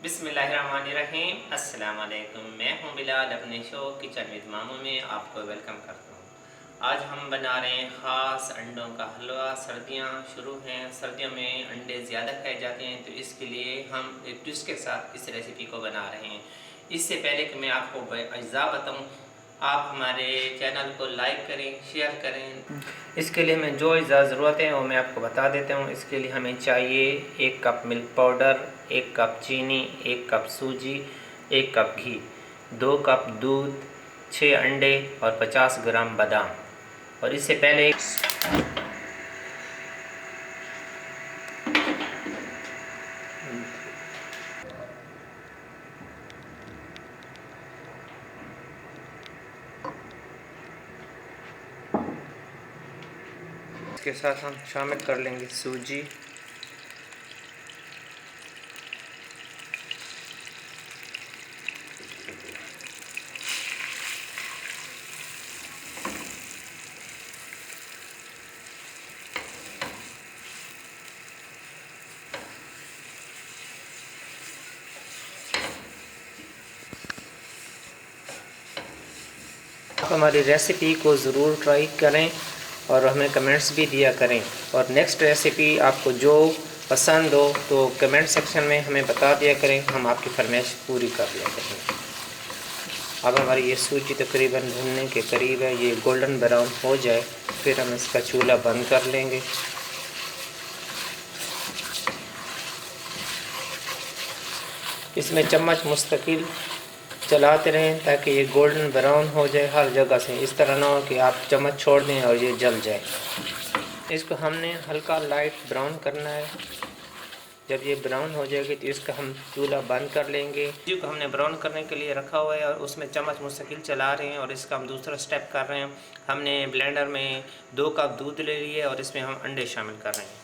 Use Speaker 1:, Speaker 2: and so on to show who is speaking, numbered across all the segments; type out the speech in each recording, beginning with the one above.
Speaker 1: बिस्मिल्लाहिर्रहमानिर्रहीम। अस्सलाम वालेकुम। मैं हूं बिलाल, अपने शो किचन विद मामू में आपको वेलकम करता हूं। आज हम बना रहे हैं ख़ास अंडों का हलवा। सर्दियां शुरू हैं, सर्दियों में अंडे ज़्यादा खाए जाते हैं, तो इसके लिए हम एक ट्विस्ट के साथ इस रेसिपी को बना रहे हैं। इससे पहले कि मैं आपको अज्जा बताऊँ, आप हमारे चैनल को लाइक करें, शेयर करें। इसके लिए हमें जो ज़रूरत है वो मैं आपको बता देता हूँ। इसके लिए हमें चाहिए 1 कप मिल्क पाउडर, 1 कप चीनी, 1 कप सूजी, 1 कप घी, 2 कप दूध, 6 अंडे और 50 ग्राम बादाम। और इससे पहले इसके साथ हम शामिल कर लेंगे सूजी, आप हमारी रेसिपी को ज़रूर ट्राई करें और हमें कमेंट्स भी दिया करें। और नेक्स्ट रेसिपी आपको जो पसंद हो तो कमेंट सेक्शन में हमें बता दिया करें, हम आपकी फरमाइश पूरी कर लिया करेंगे। अब हमारी ये सूजी तकरीबन भुनने के करीब है, ये गोल्डन ब्राउन हो जाए फिर हम इसका चूल्हा बंद कर लेंगे। इसमें चम्मच मुस्तकिल चलाते रहें ताकि ये गोल्डन ब्राउन हो जाए हर जगह से। इस तरह ना हो कि आप चम्मच छोड़ दें और ये जल जाए। इसको हमने हल्का लाइट ब्राउन करना है। जब ये ब्राउन हो जाएगी तो इसका हम चूल्हा बंद कर लेंगे। सूजी को हमने ब्राउन करने के लिए रखा हुआ है और उसमें चम्मच मुस्तकिल चला रहे हैं। और इसका हम दूसरा स्टेप कर रहे हैं। हमने ब्लेंडर में 2 कप दूध ले लिए और इसमें हम अंडे शामिल कर रहे हैं।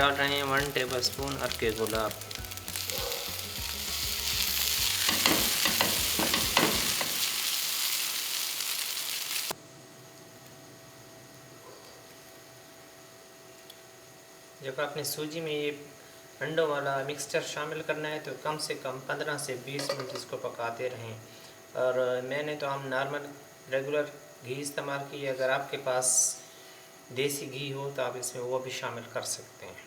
Speaker 1: डाल रहे हैं 1 टेबलस्पून अरके गुलाब। जब आपने सूजी में ये अंडों वाला मिक्सचर शामिल करना है तो कम से कम 15 से 20 मिनट इसको पकाते रहें। और मैंने तो हम नॉर्मल रेगुलर घी इस्तेमाल किया। अगर आपके पास देसी घी हो तो आप इसमें वो भी शामिल कर सकते हैं।